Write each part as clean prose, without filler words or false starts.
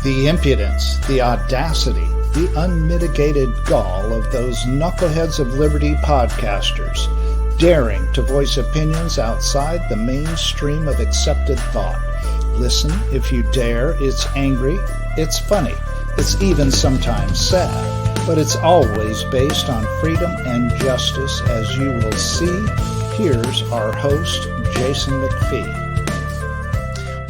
The impudence, the audacity, the unmitigated gall of those Knuckleheads of Liberty podcasters, daring to voice opinions outside the mainstream of accepted thought. Listen if you dare. It's angry, it's funny, it's even sometimes sad, but it's always based on freedom and justice, as you will see. Here's our host, Jason McPhee.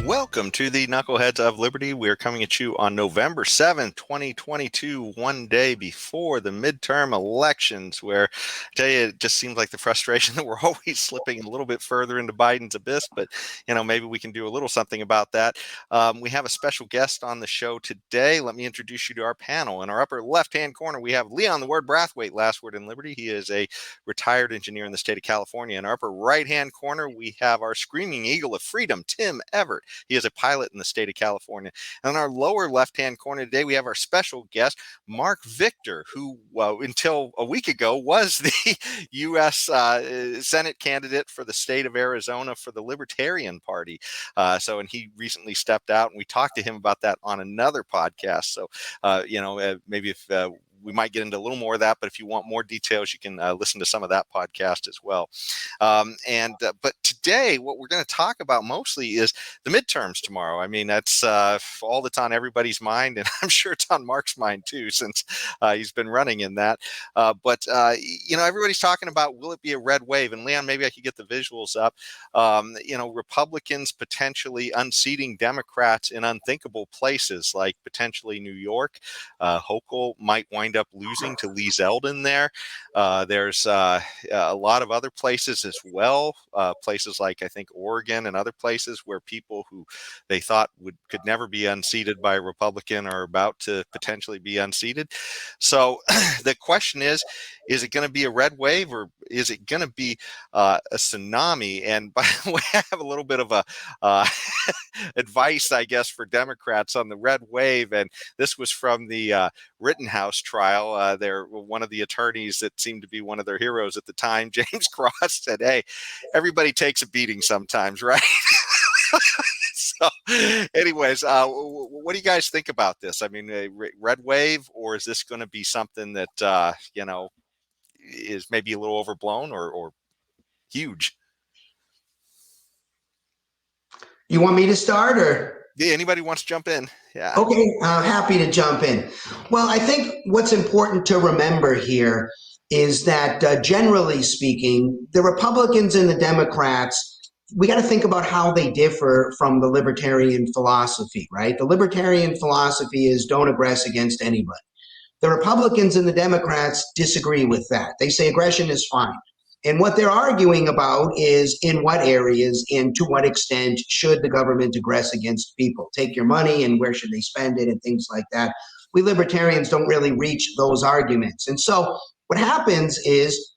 Welcome to the Knuckleheads of Liberty. We're coming at you on November 7th, 2022, one day before the midterm elections, where I tell you, it just seems like the frustration that we're always slipping a little bit further into Biden's abyss, but maybe we can do a little something about that. We have a special guest on the show today. Let me introduce you to our panel. In our upper left-hand corner, we have Leon the Word Brathwaite, last word in Liberty. He is a retired engineer in the state of California. In our upper right-hand corner, we have our screaming eagle of freedom, Tim Everett. He is a pilot in the state of California. And on our lower left-hand corner today, we have our special guest, Mark Victor, who until a week ago was the U.S. Senate candidate for the state of Arizona for the Libertarian Party. And he recently stepped out, and we talked to him about that on another podcast. So, maybe if we might get into a little more of that, but if you want more details, you can listen to some of that podcast as well. But today, what we're going to talk about mostly is the midterms tomorrow. I mean, that's all that's on everybody's mind, and I'm sure it's on Mark's mind too, since he's been running in that. But everybody's talking about, will it be a red wave? And Leon, maybe I could get the visuals up. Republicans potentially unseating Democrats in unthinkable places, like potentially New York. Hochul might wind up losing to Lee Zeldin there. There's a lot of other places as well, places like I think Oregon and other places where people who they thought could never be unseated by a Republican are about to potentially be unseated. So the question is it going to be a red wave, or is it going to be a tsunami? And by the way, I have a little bit of a advice, I guess, for Democrats on the red wave, and this was from the Rittenhouse trial. They're one of the attorneys that seemed to be one of their heroes at the time, James Cross, said, "Hey, everybody takes a beating sometimes, right?" So, anyways, what do you guys think about this? I mean, a red wave, or is this going to be something that is maybe a little overblown or huge? You want me to start, or? Yeah, anybody wants to jump in? Yeah. Okay, happy to jump in. Well, I think what's important to remember here is that generally speaking, the Republicans and the Democrats, we got to think about how they differ from the libertarian philosophy, right? The libertarian philosophy is don't aggress against anybody. The Republicans and the Democrats disagree with that. They say aggression is fine. And what they're arguing about is in what areas and to what extent should the government aggress against people, take your money and where should they spend it and things like that. We libertarians don't really reach those arguments. And so what happens is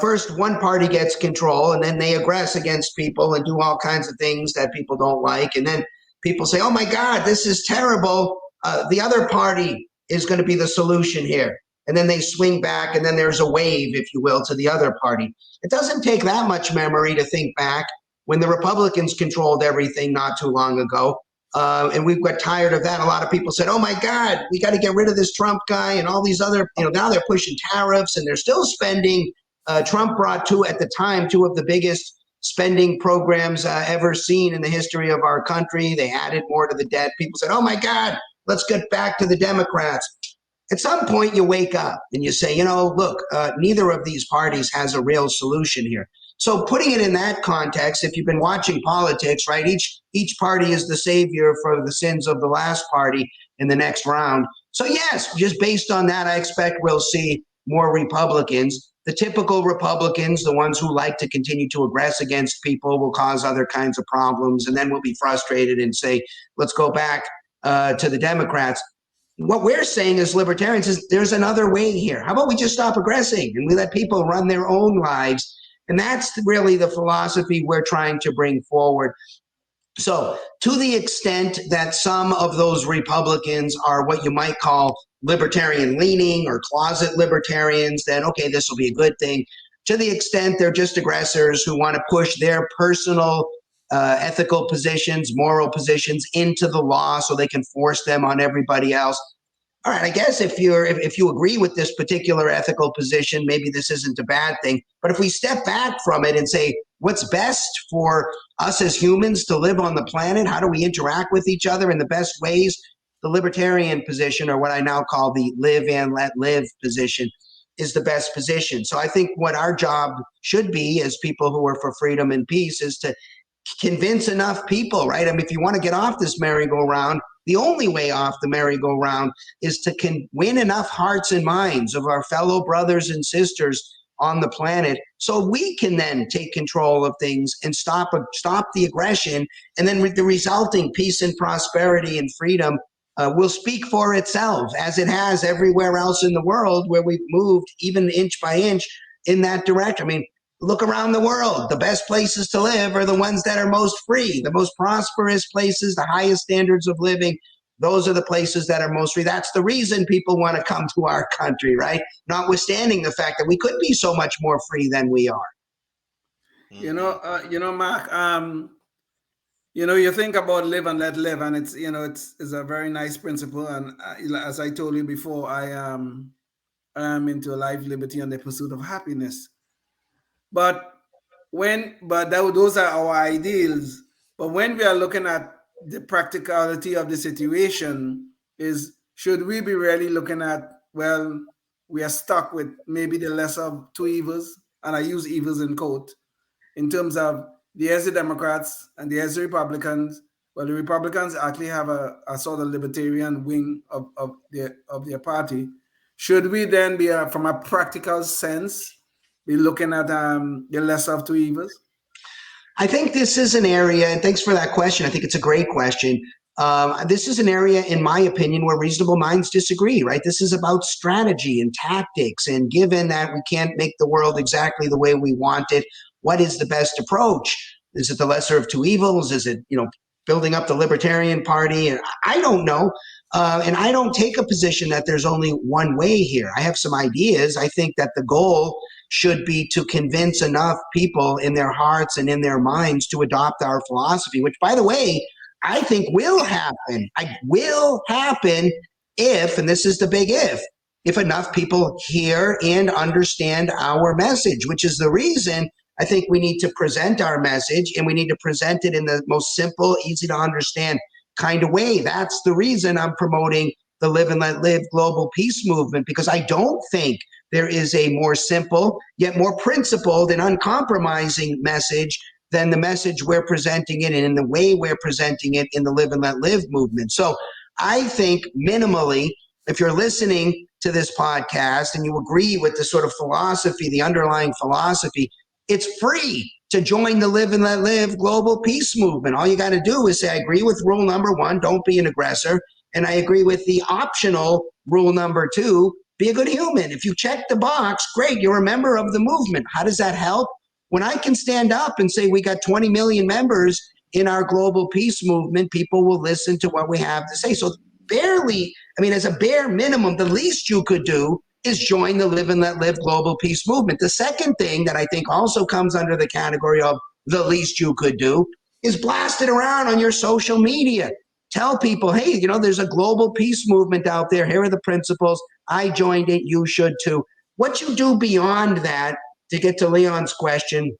first one party gets control, and then they aggress against people and do all kinds of things that people don't like. And then people say, oh my God, this is terrible. The other party is going to be the solution here. And then they swing back, and then there's a wave, if you will, to the other party. It doesn't take that much memory to think back when the Republicans controlled everything not too long ago. And we've got tired of that. A lot of people said, oh my God, we got to get rid of this Trump guy and all these other, now they're pushing tariffs and they're still spending. Trump brought at the time, two of the biggest spending programs ever seen in the history of our country. They added more to the debt. People said, oh my God, let's get back to the Democrats. At some point, you wake up and you say, look, neither of these parties has a real solution here. So putting it in that context, if you've been watching politics, right, each party is the savior for the sins of the last party in the next round. So yes, just based on that, I expect we'll see more Republicans. The typical Republicans, the ones who like to continue to aggress against people, will cause other kinds of problems, and then we'll be frustrated and say, let's go back to the Democrats. What we're saying as libertarians is there's another way here. How about we just stop aggressing and we let people run their own lives? And that's really the philosophy we're trying to bring forward. So to the extent that some of those Republicans are what you might call libertarian leaning or closet libertarians, then okay, this will be a good thing. To the extent they're just aggressors who want to push their personal ethical positions, moral positions into the law so they can force them on everybody else. All right, I guess if you agree with this particular ethical position, maybe this isn't a bad thing. But if we step back from it and say, what's best for us as humans to live on the planet? How do we interact with each other in the best ways? The libertarian position, or what I now call the live and let live position, is the best position. So I think what our job should be as people who are for freedom and peace is to convince enough people, right? I mean, if you want to get off this merry-go-round, the only way off the merry-go-round is to win enough hearts and minds of our fellow brothers and sisters on the planet so we can then take control of things and stop the aggression, and then the resulting peace and prosperity and freedom will speak for itself, as it has everywhere else in the world where we've moved even inch by inch in that direction. I mean, look around the world. The best places to live are the ones that are most free, the most prosperous places, the highest standards of living. Those are the places that are most free. That's the reason people want to come to our country, right? Notwithstanding the fact that we could be so much more free than we are. Mark, you think about live and let live, and it's a very nice principle. And as I told you before, I am into life, liberty, and the pursuit of happiness. But those are our ideals. But when we are looking at the practicality of the situation, should we be really looking at, well, we are stuck with maybe the lesser of two evils, and I use evils in quote, in terms of there's the Democrats and there's the Republicans. Well, the Republicans actually have a sort of libertarian wing of their party. Should we then be, from a practical sense, be looking at the lesser of two evils? I think this is an area, and thanks for that question. I think it's a great question. This is an area, in my opinion, where reasonable minds disagree, right? This is about strategy and tactics. And given that we can't make the world exactly the way we want it, what is the best approach? Is it the lesser of two evils? Is it, building up the Libertarian Party? And I don't know. And I don't take a position that there's only one way here. I have some ideas. I think that the goal should be to convince enough people in their hearts and in their minds to adopt our philosophy, which, by the way, I think will happen. Will happen if, and this is the big if enough people hear and understand our message, which is the reason I think we need to present our message, and we need to present it in the most simple, easy to understand kind of way. That's the reason I'm promoting the Live and Let Live global peace movement, because I don't think there is a more simple yet more principled and uncompromising message than the message we're presenting it in the way we're presenting it in the Live and Let Live movement. So I think minimally, if you're listening to this podcast and you agree with the sort of philosophy, the underlying philosophy, it's free to join the Live and Let Live global peace movement. All you got to do is say, I agree with rule number 1, don't be an aggressor. And I agree with the optional rule number 2, be a good human. If you check the box, great, you're a member of the movement. How does that help? When I can stand up and say we got 20 million members in our global peace movement, people will listen to what we have to say. So as a bare minimum, the least you could do is join the Live and Let Live global peace movement. The second thing that I think also comes under the category of the least you could do is blast it around on your social media. Tell people, hey, there's a global peace movement out there. Here are the principles. I joined it. You should too. What you do beyond that, to get to Leon's question,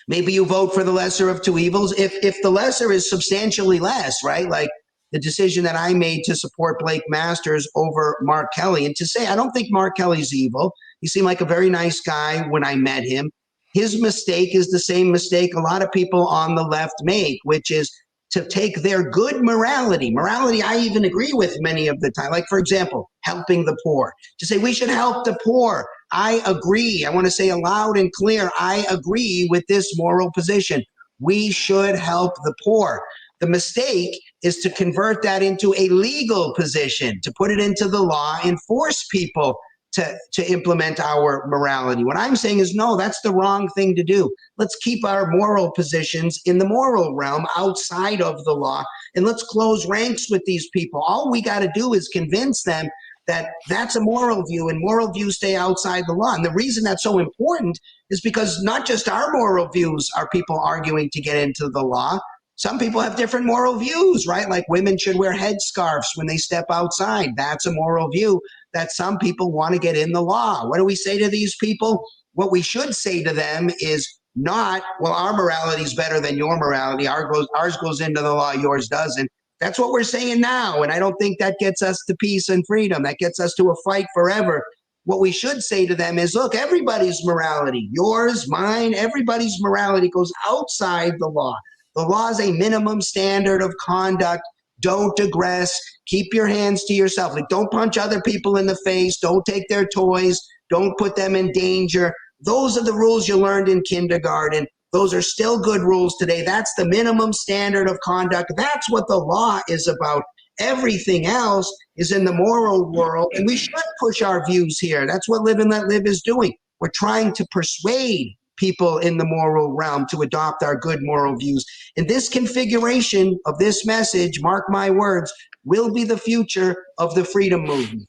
maybe you vote for the lesser of two evils. If the lesser is substantially less, right? Like the decision that I made to support Blake Masters over Mark Kelly, and to say, I don't think Mark Kelly's evil. He seemed like a very nice guy when I met him. His mistake is the same mistake a lot of people on the left make, which is to take their good morality I even agree with many of the time, like, for example, helping the poor, to say we should help the poor. I agree. I want to say loud and clear, I agree with this moral position. We should help the poor. The mistake is to convert that into a legal position, to put it into the law and force people to implement our morality. What I'm saying is, no, that's the wrong thing to do. Let's keep our moral positions in the moral realm outside of the law, and let's close ranks with these people. All we got to do is convince them that's a moral view, and moral views stay outside the law. And the reason that's so important is because not just our moral views are people arguing to get into the law. Some people have different moral views, right? Like women should wear headscarves when they step outside. That's a moral view that some people want to get in the law. What do we say to these people? What we should say to them is not, well, our morality is better than your morality. Ours goes into the law, yours doesn't. That's what we're saying now. And I don't think that gets us to peace and freedom. That gets us to a fight forever. What we should say to them is, look, everybody's morality, yours, mine, everybody's morality goes outside the law. The law is a minimum standard of conduct. Don't aggress. Keep your hands to yourself. Like, don't punch other people in the face. Don't take their toys. Don't put them in danger. Those are the rules you learned in kindergarten. Those are still good rules today. That's the minimum standard of conduct. That's what the law is about. Everything else is in the moral world, and we should push our views here. That's what Live and Let Live is doing. We're trying to persuade people in the moral realm to adopt our good moral views. And this configuration of this message, mark my words, will be the future of the freedom movement.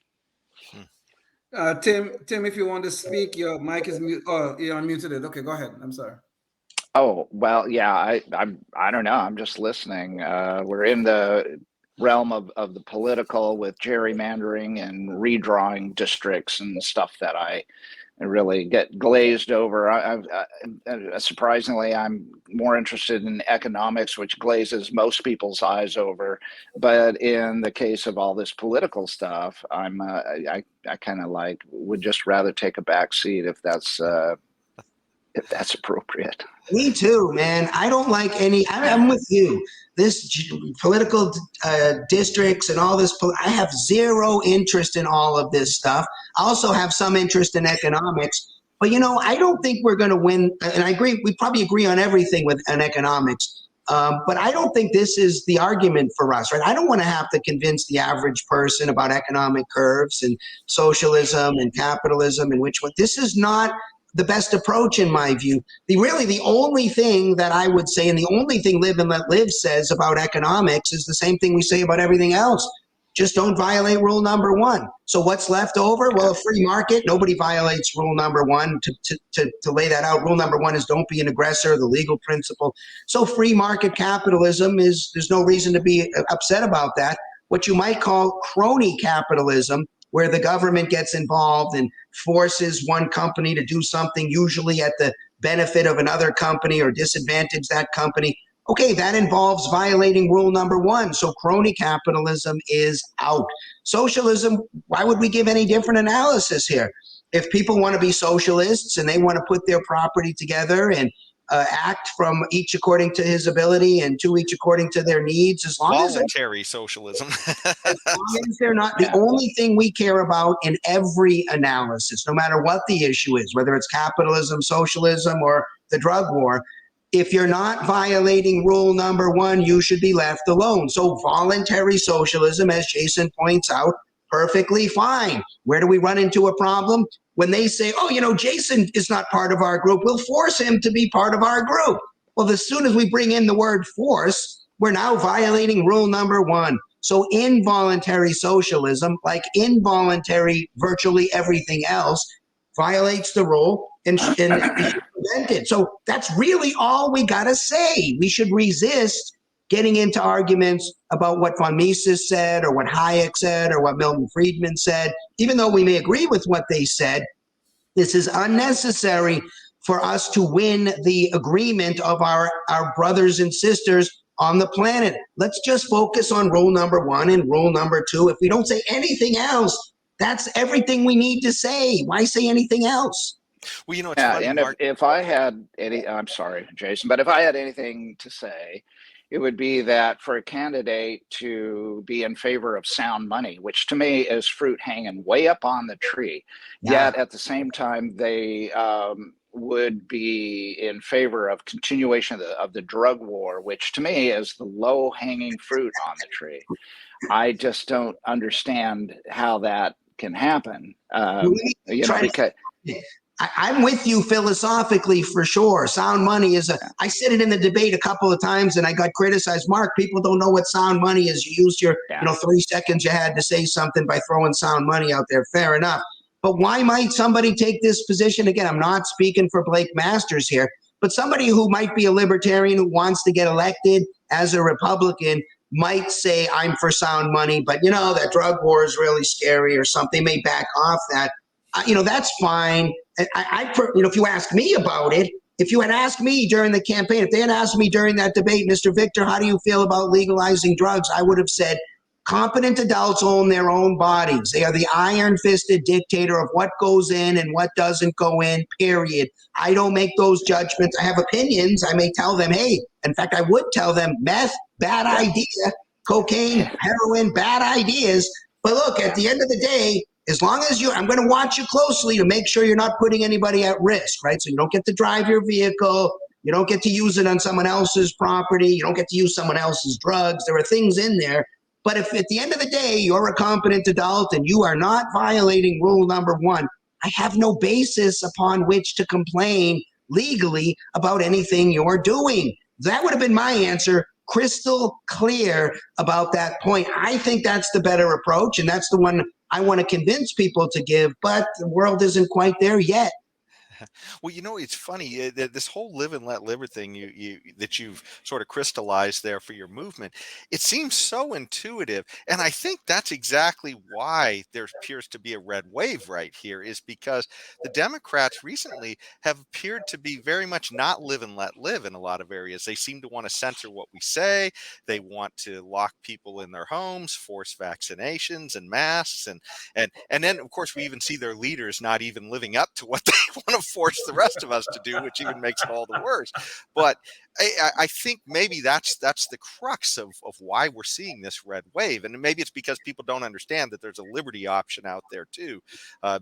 Tim, if you want to speak, your mic is mute. Oh, you're unmuted. It. Okay, go ahead. I'm sorry. Oh, well, yeah, I don't know. I'm just listening. We're in the realm of the political with gerrymandering and redrawing districts and stuff that I really get glazed over. Surprisingly, I'm more interested in economics, which glazes most people's eyes over. But in the case of all this political stuff, I kind of like would just rather take a back seat if that's appropriate. Me too, man. I don't like any. I'm with you. This political districts and all this. I have zero interest in all of this stuff. I also have some interest in economics. But I don't think we're going to win. And I agree. We probably agree on everything with economics. But I don't think this is the argument for us, right? I don't want to have to convince the average person about economic curves and socialism and capitalism and which one. This is not the best approach in my view. The only thing that I would say, and the only thing Live and Let Live says about economics is the same thing we say about everything else. Just don't violate rule number one. So what's left over? Well, a free market. Nobody violates rule number one. To lay that out, rule number one is don't be an aggressor, the legal principle. So free market capitalism there's no reason to be upset about that. What you might call crony capitalism, where the government gets involved and forces one company to do something, usually at the benefit of another company or disadvantage that company. Okay, that involves violating rule number one. So crony capitalism is out. Socialism, why would we give any different analysis here? If people want to be socialists and they want to put their property together and act from each according to his ability and to each according to their needs, as long voluntary socialism. As long as they're not the only thing we care about in every analysis, no matter what the issue is, whether it's capitalism, socialism, or the drug war. If you're not violating rule number one, you should be left alone. So voluntary socialism, as Jason points out, perfectly fine. Where do we run into a problem? When they say, oh, Jason is not part of our group, we'll force him to be part of our group. Well, as soon as we bring in the word force, we're now violating rule number one. So involuntary socialism, like involuntary virtually everything else, violates the rule and should be prevented. So that's really all we got to say. We should resist getting into arguments about what von Mises said or what Hayek said or what Milton Friedman said. Even though we may agree with what they said, this is unnecessary for us to win the agreement of our brothers and sisters on the planet. Let's just focus on rule number one and rule number two. If we don't say anything else, that's everything we need to say. Why say anything else? Well, it's funny, and if I had any, I'm sorry, Jason, but if I had anything to say, it would be that for a candidate to be in favor of sound money, which to me is fruit hanging way up on the tree, yet at the same time they would be in favor of continuation of the drug war, which to me is the low hanging fruit on the tree. I just don't understand how that can happen. I'm with you philosophically for sure. Sound money is I said it in the debate a couple of times and I got criticized. Mark, people don't know what sound money is. You used your, 3 seconds you had to say something by throwing sound money out there. Fair enough. But why might somebody take this position? Again, I'm not speaking for Blake Masters here, but somebody who might be a libertarian who wants to get elected as a Republican might say, I'm for sound money, but that drug war is really scary or something. They may back off that. That's fine. If you ask me about it, if you had asked me during the campaign, if they had asked me during that debate, Mr. Victor, how do you feel about legalizing drugs? I would have said, competent adults own their own bodies. They are the iron-fisted dictator of what goes in and what doesn't go in, period. I don't make those judgments. I have opinions. I may tell them, hey, in fact, I would tell them meth, bad idea, cocaine, heroin, bad ideas. But look, at the end of the day, as long as I'm going to watch you closely to make sure you're not putting anybody at risk, right? So you don't get to drive your vehicle. You don't get to use it on someone else's property. You don't get to use someone else's drugs. There are things in there. But if at the end of the day, you're a competent adult and you are not violating rule number 1, I have no basis upon which to complain legally about anything you're doing. That would have been my answer, crystal clear about that point. I think that's the better approach, and that's the one I want to convince people to give, but the world isn't quite there yet. Well, it's funny this whole live and let live thing that you've sort of crystallized there for your movement. It seems so intuitive, and I think that's exactly why there appears to be a red wave right here. Is because the Democrats recently have appeared to be very much not live and let live in a lot of areas. They seem to want to censor what we say. They want to lock people in their homes, force vaccinations and masks, and then of course we even see their leaders not even living up to what they want to force the rest of us to do, which even makes it all the worse. But I think maybe that's the crux of why we're seeing this red wave. And maybe it's because people don't understand that there's a liberty option out there too,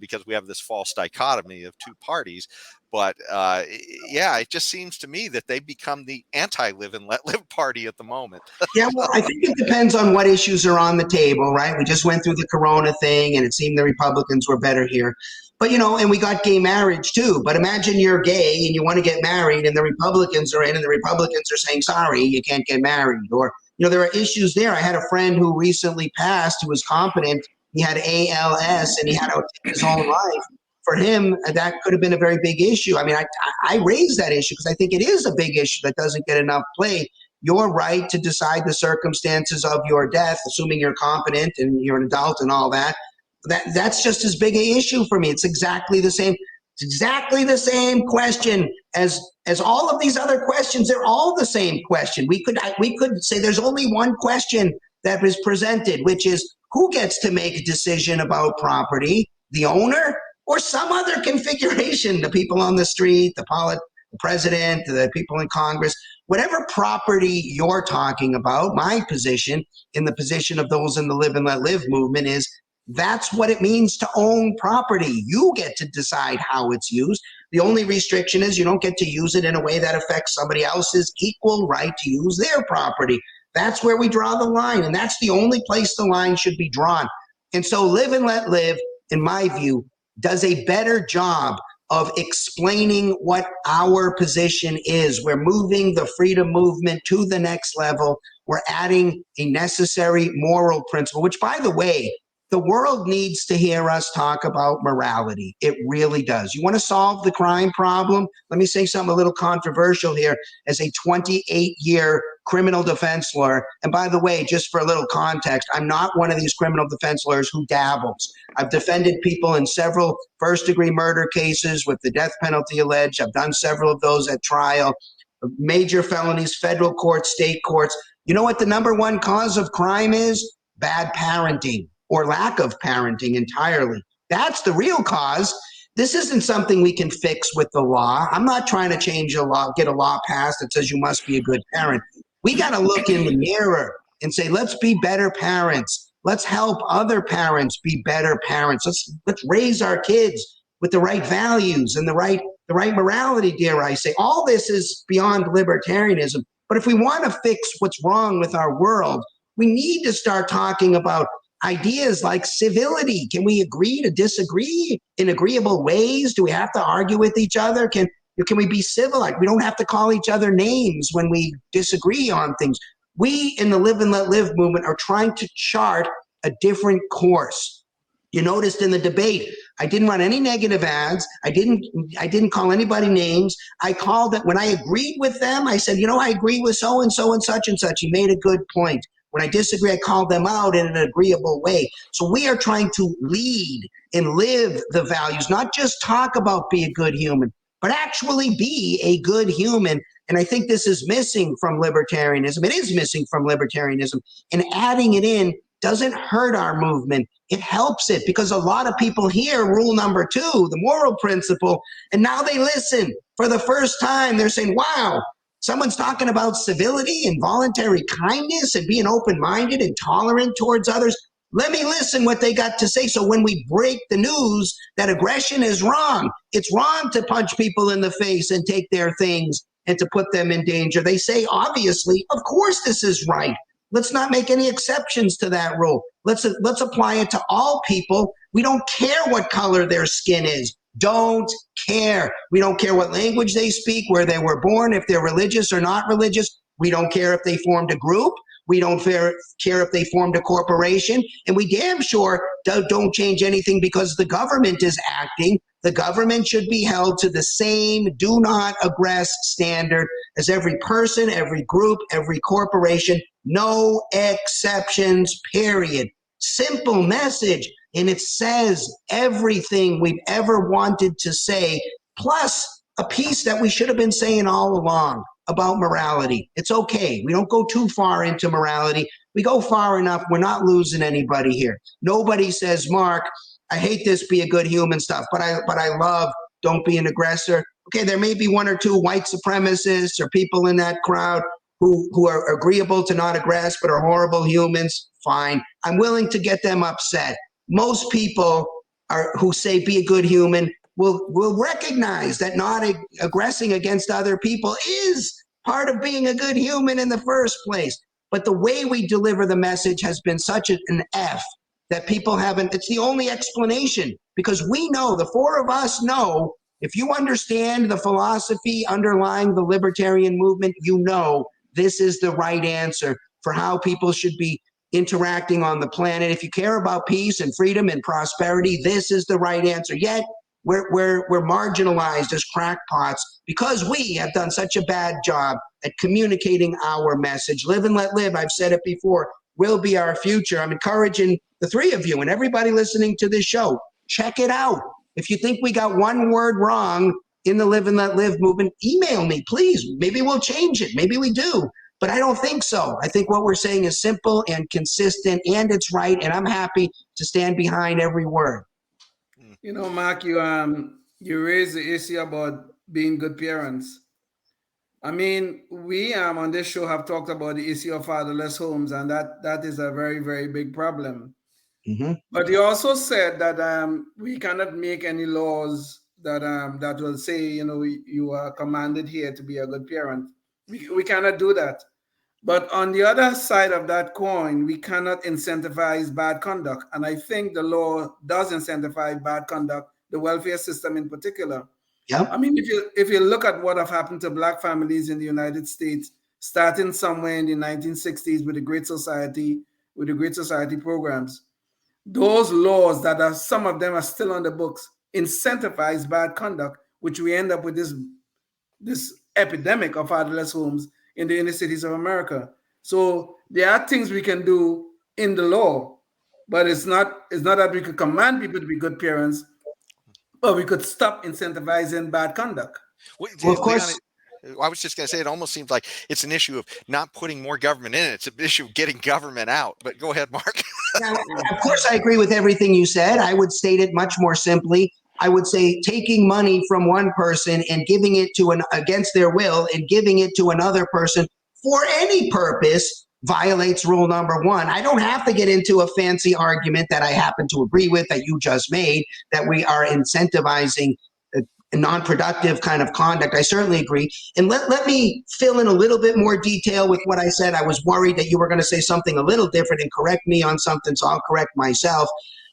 because we have this false dichotomy of two parties. But it just seems to me that they've become the anti-live and let live party at the moment. Yeah, well, I think it depends on what issues are on the table, right? We just went through the Corona thing, and it seemed the Republicans were better here. But, and we got gay marriage too. But imagine you're gay and you want to get married, and the Republicans are in, and the Republicans are saying, sorry, you can't get married. Or, there are issues there. I had a friend who recently passed who was competent. He had ALS, and he had to take his own life. For him, that could have been a very big issue. I mean, I raised that issue because I think it is a big issue that doesn't get enough play. Your right to decide the circumstances of your death, assuming you're competent and you're an adult and all that, that's just as big an issue for me. It's exactly the same. It's exactly the same question as all of these other questions. They're all the same question. We could say there's only one question that is presented, which is who gets to make a decision about property, the owner or some other configuration, the people on the street, the president, the people in Congress, whatever property you're talking about. My position, in the position of those in the live and let live movement, is that's what it means to own property. You get to decide how it's used. The only restriction is you don't get to use it in a way that affects somebody else's equal right to use their property. That's where we draw the line, and that's the only place the line should be drawn. And so live and let live, in my view, does a better job of explaining what our position is. We're moving the freedom movement to the next level. We're adding a necessary moral principle, which, by the way, the world needs to hear us talk about morality. It really does. You want to solve the crime problem? Let me say something a little controversial here. As a 28-year criminal defense lawyer, and by the way, just for a little context, I'm not one of these criminal defense lawyers who dabbles. I've defended people in several first-degree murder cases with the death penalty alleged. I've done several of those at trial, major felonies, federal courts, state courts. You know what the number one cause of crime is? Bad parenting or lack of parenting entirely. That's the real cause. This isn't something we can fix with the law. I'm not trying to change a law, get a law passed that says you must be a good parent. We got to look in the mirror and say, let's be better parents. Let's help other parents be better parents. Let's raise our kids with the right values and the right morality, dare I say. All this is beyond libertarianism. But if we want to fix what's wrong with our world, we need to start talking about ideas like civility. Can we agree to disagree in agreeable ways? Do we have to argue with each other? Can we be civil? Like, we don't have to call each other names when we disagree on things. We in the Live and Let Live movement are trying to chart a different course. You noticed in the debate, I didn't run any negative ads. I didn't call anybody names. I called it when I agreed with them. I said, I agree with so and so and such and such. He made a good point. When I disagree, I called them out in an agreeable way. So we are trying to lead and live the values, not just talk about be a good human, but actually be a good human. And I think this is missing from libertarianism. It is missing from libertarianism. And adding it in doesn't hurt our movement. It helps it, because a lot of people hear rule number 2, the moral principle, and now they listen for the first time. They're saying, wow, someone's talking about civility and voluntary kindness and being open-minded and tolerant towards others. Let me listen what they got to say. So when we break the news that aggression is wrong, it's wrong to punch people in the face and take their things and to put them in danger, they say, obviously, of course this is right. Let's not make any exceptions to that rule. Let's apply it to all people. We don't care what color their skin is. Don't care. We don't care what language they speak, where they were born, if they're religious or not religious. We don't care if they formed a group. We don't care if they formed a corporation. And we damn sure don't change anything because the government is acting. The government should be held to the same do not aggress standard as every person, every group, every corporation. No exceptions, period. Simple message. And it says everything we've ever wanted to say, plus a piece that we should have been saying all along about morality. It's okay. We don't go too far into morality. We go far enough. We're not losing anybody here. Nobody says, Mark, I hate this be a good human stuff, but I love don't be an aggressor. Okay, there may be 1 or 2 white supremacists or people in that crowd who are agreeable to not aggress but are horrible humans. Fine. I'm willing to get them upset. Most people who say be a good human will recognize that not aggressing against other people is part of being a good human in the first place. But the way we deliver the message has been such an F that people haven't. It's the only explanation, because we know, the 4 of us know, if you understand the philosophy underlying the libertarian movement, you know this is the right answer for how people should be interacting on the planet. If you care about peace and freedom and prosperity, this is the right answer. Yet we're marginalized as crackpots because we have done such a bad job at communicating our message. Live and let live, I've said it before, will be our future. I'm encouraging the 3 of you and everybody listening to this show, check it out. If you think we got one word wrong in the Live and Let Live movement, email me, please. Maybe we'll change it. Maybe we do. But I don't think so. I think what we're saying is simple and consistent, and it's right, and I'm happy to stand behind every word. Mark, you raised the issue about being good parents. I mean, we on this show have talked about the issue of fatherless homes, and that is a very, very big problem. Mm-hmm. But you also said that we cannot make any laws that will say, you are commanded here to be a good parent. We cannot do that. But on the other side of that coin, we cannot incentivize bad conduct. And I think the law does incentivize bad conduct, the welfare system in particular. Yep. I mean, if you look at what have happened to Black families in the United States, starting somewhere in the 1960s with the Great Society programs, those laws that are, some of them are still on the books, incentivize bad conduct, which we end up with this epidemic of fatherless homes in the inner cities of America. So there are things we can do in the law, but it's not that we could command people to be good parents, but we could stop incentivizing bad conduct. Well, of course. I was just going to say, it almost seems like it's an issue of not putting more government in it. It's an issue of getting government out. But go ahead, Mark. Now, of course, I agree with everything you said. I would state it much more simply. I would say taking money from one person and giving it to against their will and giving it to another person for any purpose violates rule number 1. I don't have to get into a fancy argument that I happen to agree with that you just made, that we are incentivizing and non-productive kind of conduct. I certainly agree. And let me fill in a little bit more detail with what I said. I was worried that you were going to say something a little different and correct me on something, so I'll correct myself.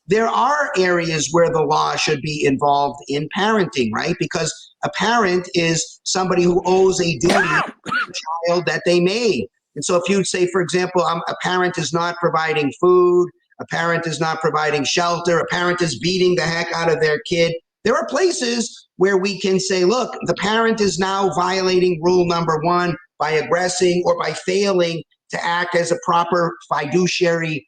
There are areas where the law should be involved in parenting, right? Because a parent is somebody who owes a duty to the child that they made. And so if you say, for example, a parent is not providing food, a parent is not providing shelter, a parent is beating the heck out of their kid, there are places where we can say, look, the parent is now violating rule number one by aggressing or by failing to act as a proper fiduciary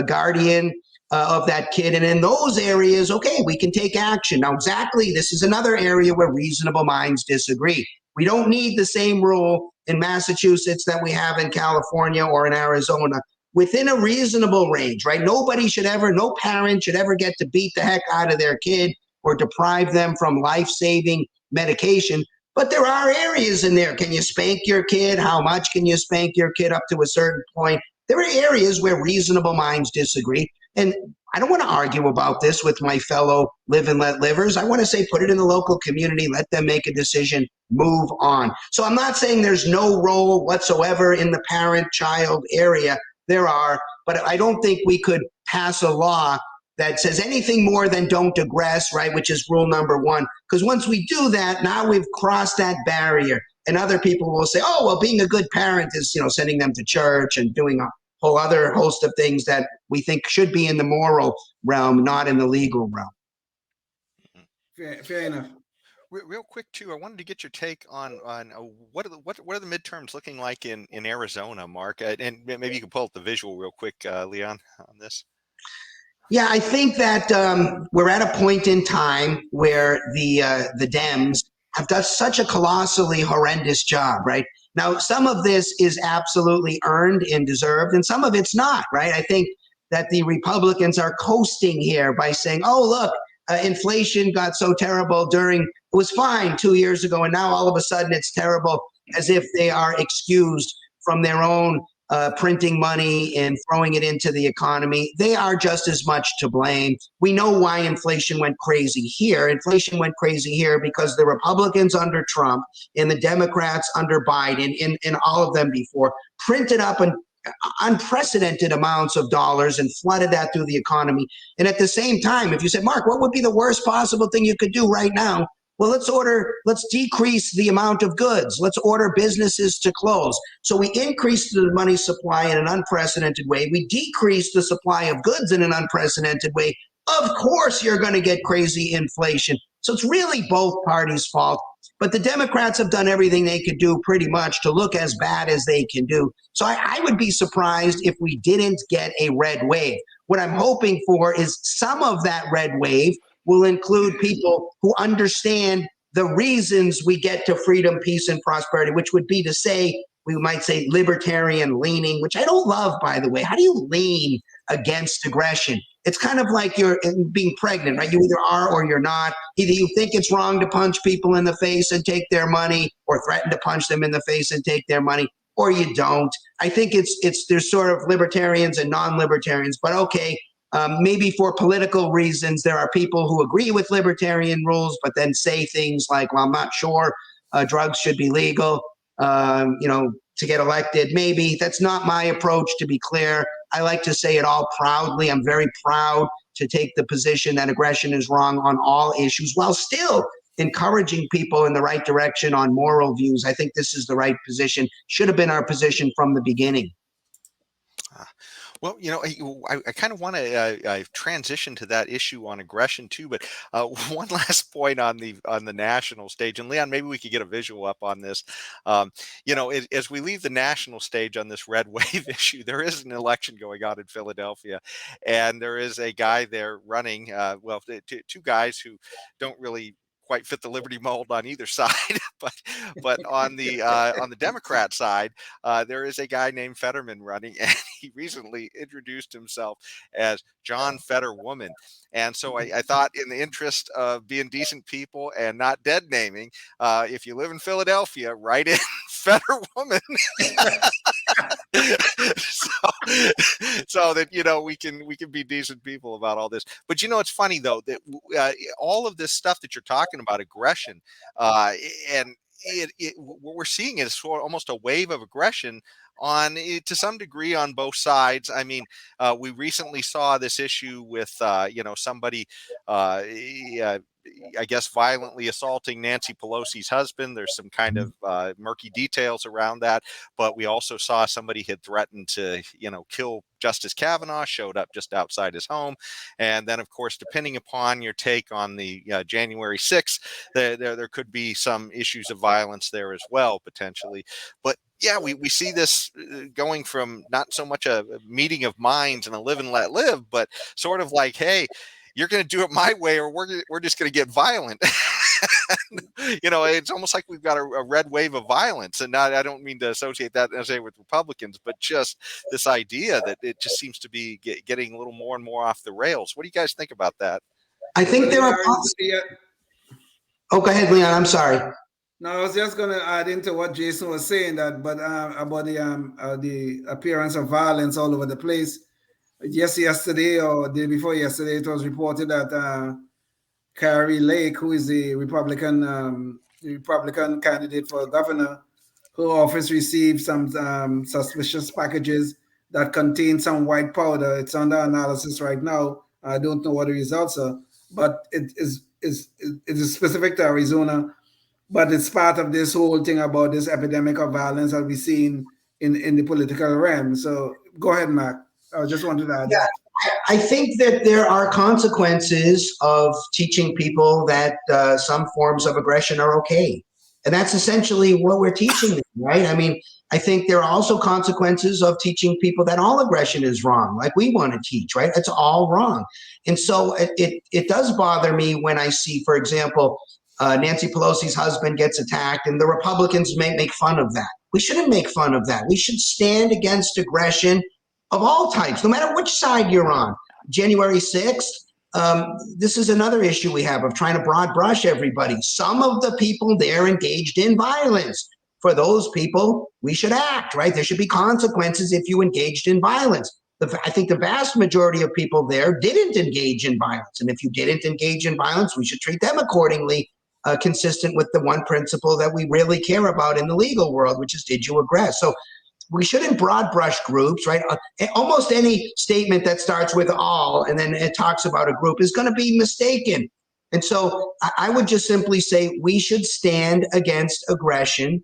guardian of that kid. And in those areas, okay, we can take action. Now, exactly, this is another area where reasonable minds disagree. We don't need the same rule in Massachusetts that we have in California or in Arizona. Within a reasonable range, right? No parent should ever get to beat the heck out of their kid or deprive them from life-saving medication. But there are areas in there. Can you spank your kid? How much can you spank your kid up to a certain point? There are areas where reasonable minds disagree. And I don't want to argue about this with my fellow live and let livers. I want to say put it in the local community, let them make a decision, move on. So I'm not saying there's no role whatsoever in the parent-child area. There are, but I don't think we could pass a law that says anything more than don't aggress, right, which is rule number one. Because once we do that, now we've crossed that barrier. And other people will say, oh, well, being a good parent is, sending them to church and doing a whole other host of things that we think should be in the moral realm, not in the legal realm. Fair enough. Real quick too, I wanted to get your take on what are the midterms looking like in Arizona, Mark, and maybe you can pull up the visual real quick, Leon, on this. Yeah, I think that we're at a point in time where the Dems have done such a colossally horrendous job, right? Now, some of this is absolutely earned and deserved, and some of it's not, right? I think that the Republicans are coasting here by saying, oh, look, inflation got so terrible it was fine 2 years ago, and now all of a sudden it's terrible, as if they are excused from their own printing money and throwing it into the economy. They are just as much to blame. We know why inflation went crazy here. Inflation went crazy here because the Republicans under Trump and the Democrats under Biden and all of them before printed up unprecedented amounts of dollars and flooded that through the economy. And at the same time, if you said, Mark, what would be the worst possible thing you could do right now? Well, let's decrease the amount of goods. Let's order businesses to close. So we increased the money supply in an unprecedented way. We decreased the supply of goods in an unprecedented way. Of course, you're going to get crazy inflation. So it's really both parties' fault. But the Democrats have done everything they could do pretty much to look as bad as they can do. So I would be surprised if we didn't get a red wave. What I'm hoping for is some of that red wave will include people who understand the reasons we get to freedom, peace, and prosperity, which would be to say, we might say libertarian leaning, which I don't love, by the way. How do you lean against aggression? It's kind of like you're being pregnant, right? You either are or you're not. Either you think it's wrong to punch people in the face and take their money, or threaten to punch them in the face and take their money, or you don't. I think there's sort of libertarians and non-libertarians, but okay, maybe for political reasons, there are people who agree with libertarian rules, but then say things like, well, I'm not sure drugs should be legal, to get elected. Maybe that's not my approach, to be clear. I like to say it all proudly. I'm very proud to take the position that aggression is wrong on all issues while still encouraging people in the right direction on moral views. I think this is the right position, should have been our position from the beginning. Well, I kind of want to transition to that issue on aggression too, but one last point on the national stage, and Leon, maybe we could get a visual up on this. As we leave the national stage on this red wave issue, there is an election going on in Philadelphia, and there is a guy there running. Two guys who don't really quite fit the Liberty mold on either side, but on the Democrat side, there is a guy named Fetterman running, and he recently introduced himself as John Fetterwoman. And so I thought, in the interest of being decent people and not dead naming, if you live in Philadelphia, write in Fetterwoman. so that we can be decent people about all this. But it's funny though that all of this stuff that you're talking about, aggression, and what we're seeing is sort of almost a wave of aggression on to some degree on both sides. I mean, we recently saw this issue with somebody I guess violently assaulting Nancy Pelosi's husband. There's some kind of murky details around that, but we also saw somebody had threatened to kill Justice Kavanaugh, showed up just outside his home. And then, of course, depending upon your take on the January 6th, there could be some issues of violence there as well, potentially. But yeah, we see this going from not so much a meeting of minds and a live and let live, but sort of like, hey, you're going to do it my way, or we're just going to get violent. It's almost like we've got a red wave of violence. And I don't mean to associate that necessarily with Republicans, but just this idea that it just seems to be getting a little more and more off the rails. What do you guys think about that? I think there are. Oh, go ahead, Leon. I'm sorry. No, I was just going to add into what Jason was saying about the appearance of violence all over the place. Yesterday or the day before yesterday, it was reported that Carrie Lake, who is the Republican candidate for governor, her office received some suspicious packages that contain some white powder. It's under analysis right now. I don't know what the results are, but it is specific to Arizona. But it's part of this whole thing about this epidemic of violence that we've seen in the political realm. So go ahead, Mark. I just wanted to add that. I think that there are consequences of teaching people that some forms of aggression are okay. And that's essentially what we're teaching them, right? I mean, I think there are also consequences of teaching people that all aggression is wrong, like we want to teach, right? It's all wrong. And so it does bother me when I see, for example, Nancy Pelosi's husband gets attacked and the Republicans may make fun of that. We shouldn't make fun of that. We should stand against aggression of all types, no matter which side you're on. January 6th, this is another issue we have of trying to broad brush everybody. Some of the people there engaged in violence. For those people, we should act, right? There should be consequences if you engaged in violence. I think the vast majority of people there didn't engage in violence. And if you didn't engage in violence, we should treat them accordingly, consistent with the one principle that we really care about in the legal world, which is, did you aggress? So we shouldn't broad brush groups, right? Almost any statement that starts with all and then it talks about a group is going to be mistaken. And so I would just simply say we should stand against aggression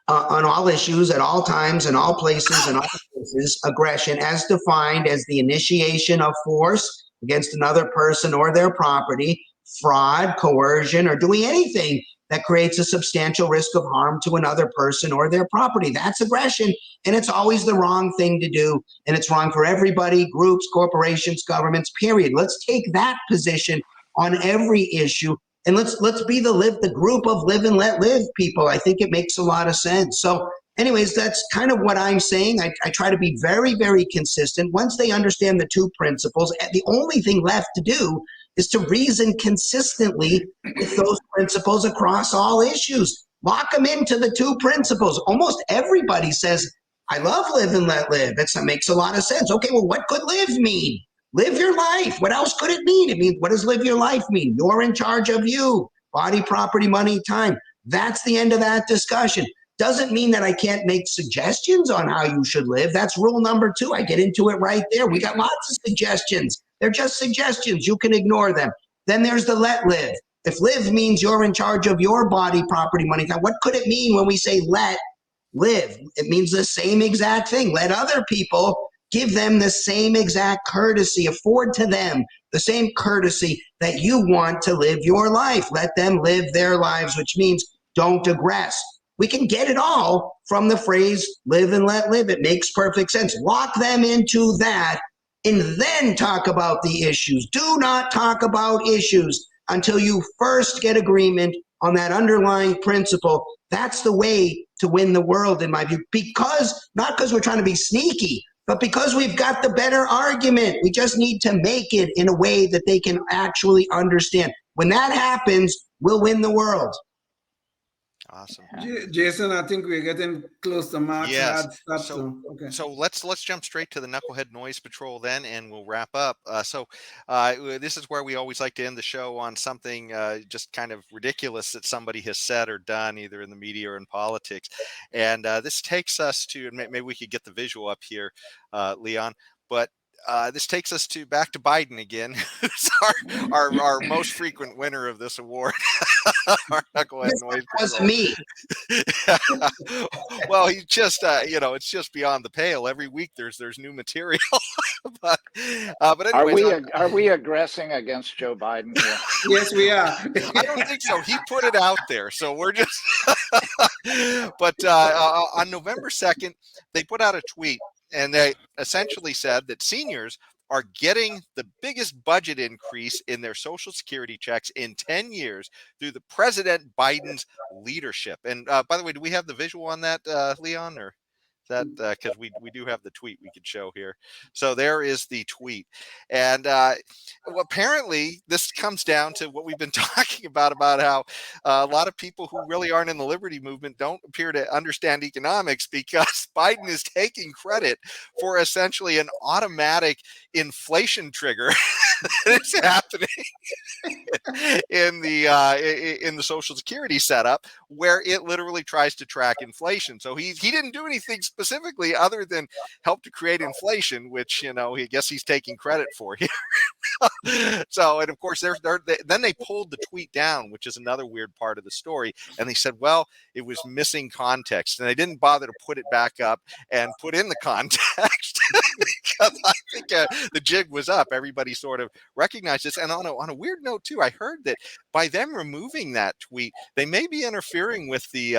on all issues, at all times, in all places, in all places. Aggression as defined as the initiation of force against another person or their property, fraud, coercion, or doing anything that creates a substantial risk of harm to another person or their property. That's aggression, and it's always the wrong thing to do, and it's wrong for everybody, groups, corporations, governments, period. Let's take that position on every issue, and let's be the group of live and let live people. I think it makes a lot of sense. So anyways, that's kind of what I'm saying. I try to be very, very consistent. Once they understand the two principles, the only thing left to do is to reason consistently with those principles across all issues. Lock them into the two principles. Almost everybody says, I love live and let live. That makes a lot of sense. Okay, well, what could live mean? Live your life. What else could it mean? It means, what does live your life mean? You're in charge of you. Body, property, money, time. That's the end of that discussion. Doesn't mean that I can't make suggestions on how you should live. That's rule number 2. I get into it right there. We got lots of suggestions. They're just suggestions. You can ignore them. Then there's the let live. If live means you're in charge of your body, property, money, time, what could it mean when we say let live? It means the same exact thing. Let other people, give them the same exact courtesy, afford to them the same courtesy that you want to live your life. Let them live their lives, which means don't aggress. We can get it all from the phrase live and let live. It makes perfect sense. Lock them into that and then talk about the issues. Do not talk about issues until you first get agreement on that underlying principle. That's the way to win the world, in my view, not because we're trying to be sneaky, but because we've got the better argument. We just need to make it in a way that they can actually understand. When that happens, we'll win the world. Awesome. Jason, I think we're getting close to Mark's Yes. hard stop. Okay. So let's jump straight to the Knucklehead Noise Patrol then, and we'll wrap up. This is where we always like to end the show on something just kind of ridiculous that somebody has said or done, either in the media or in politics. And this takes us to, and maybe we could get the visual up here, Leon. But this takes us back to Biden again, who's our most frequent winner of this award. Our Knucklehead Noise Patrol. Me. Well, he just it's just beyond the pale. Every week there's new material. but anyways, are we aggressing against Joe Biden here? Yes, we are. I don't think so. He put it out there, so we're just. But on November 2nd, they put out a tweet, and they essentially said that seniors are getting the biggest budget increase in their Social Security checks in 10 years through the President Biden's leadership. And by the way, do we have the visual on that, Leon, or is that because we do have the tweet we could show here? So there is the tweet. And apparently this comes down to what we've been talking about how a lot of people who really aren't in the liberty movement don't appear to understand economics, because Biden is taking credit for essentially an automatic inflation trigger that is happening in the Social Security setup, where it literally tries to track inflation. So he didn't do anything specifically other than help to create inflation, which I guess he's taking credit for here. So, and of course, then they pulled the tweet down, which is another weird part of the story. And they said, well, it was missing context, and they didn't bother to put it back up and put in the context because I think the jig was up. Everybody sort of recognized this. And on a weird note too, I heard that by them removing that tweet, they may be interfering with the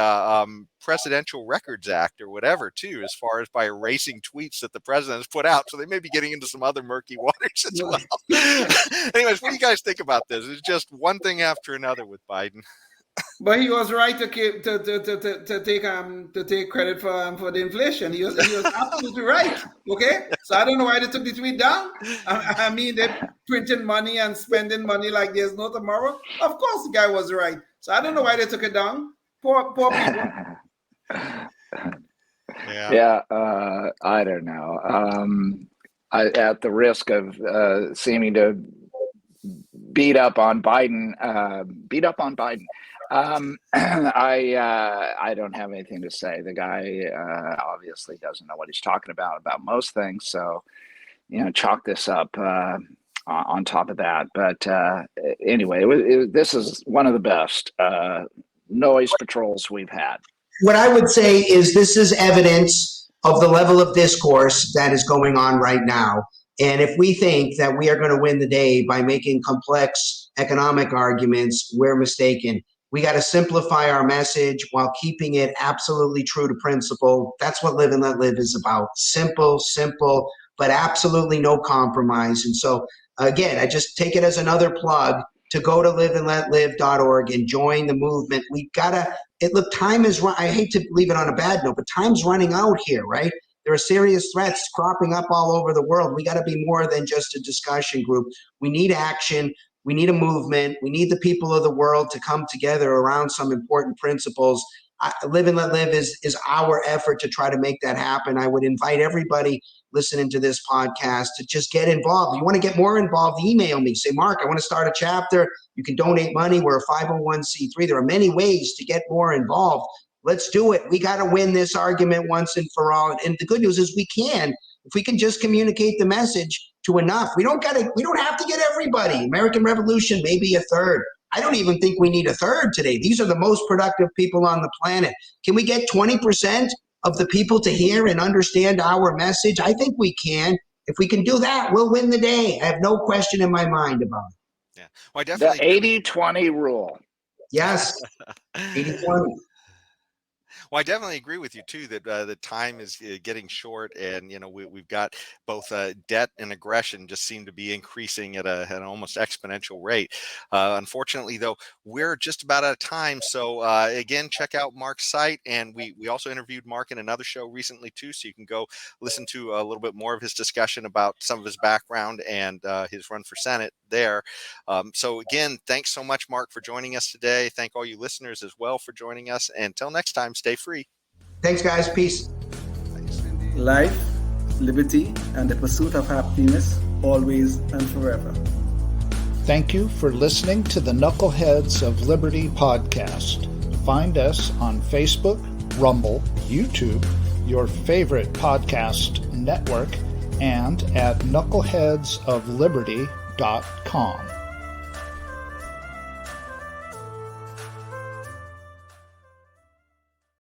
Presidential Records Act or whatever too, as far as by erasing tweets that the president has put out. So they may be getting into some other murky waters as well. Anyways, what do you guys think about this? It's just one thing after another with Biden. But he was right to take credit for the inflation. He was absolutely right. Okay, so I don't know why they took the tweet down. I mean, they're printing money and spending money like there's no tomorrow. Of course, the guy was right. So I don't know why they took it down. Poor people. Yeah. I don't know. At the risk of seeming to beat up on Biden. I don't have anything to say. The guy obviously doesn't know what he's talking about most things. So, chalk this up on top of that. But anyway, this is one of the best noise patrols we've had. What I would say is this is evidence of the level of discourse that is going on right now. And if we think that we are going to win the day by making complex economic arguments, we're mistaken. We got to simplify our message while keeping it absolutely true to principle. That's what Live and Let Live is about. Simple, but absolutely no compromise. And so, again, I just take it as another plug to go to liveandletlive.org and join the movement. We've got to, look, time is, I hate to leave it on a bad note, but time's running out here, right? There are serious threats cropping up all over the world. We got to be more than just a discussion group. We need action. We need a movement. We need the people of the world to come together around some important principles. Live and Let Live is our effort to try to make that happen. I would invite everybody listening to this podcast to just get involved. If you want to get more involved, email me. Say, Mark, I want to start a chapter. You can donate money. We're a 501c3. There are many ways to get more involved. Let's do it. We got to win this argument once and for all. And the good news is we can. If we can just communicate the message to enough, we don't have to get everybody. American Revolution, maybe a third. I don't even think we need a third today. These are the most productive people on the planet. Can we get 20% of the people to hear and understand our message? I think we can. If we can do that, we'll win the day. I have no question in my mind about it. Yeah. Well, I definitely the 80-20 rule. Yes. 80-20. Well, I definitely agree with you too that the time is getting short, and we've got both debt and aggression just seem to be increasing at an almost exponential rate. Unfortunately, though, we're just about out of time. So again, check out Mark's site, and we also interviewed Mark in another show recently too, so you can go listen to a little bit more of his discussion about some of his background and his run for Senate there. So again, thanks so much, Mark, for joining us today. Thank all you listeners as well for joining us. And until next time, stay free. Thanks, guys. Peace. Life, liberty, and the pursuit of happiness, always and forever. Thank you for listening to the Knuckleheads of Liberty podcast. Find us on Facebook, Rumble, YouTube, your favorite podcast network, and at knuckleheadsofliberty.com.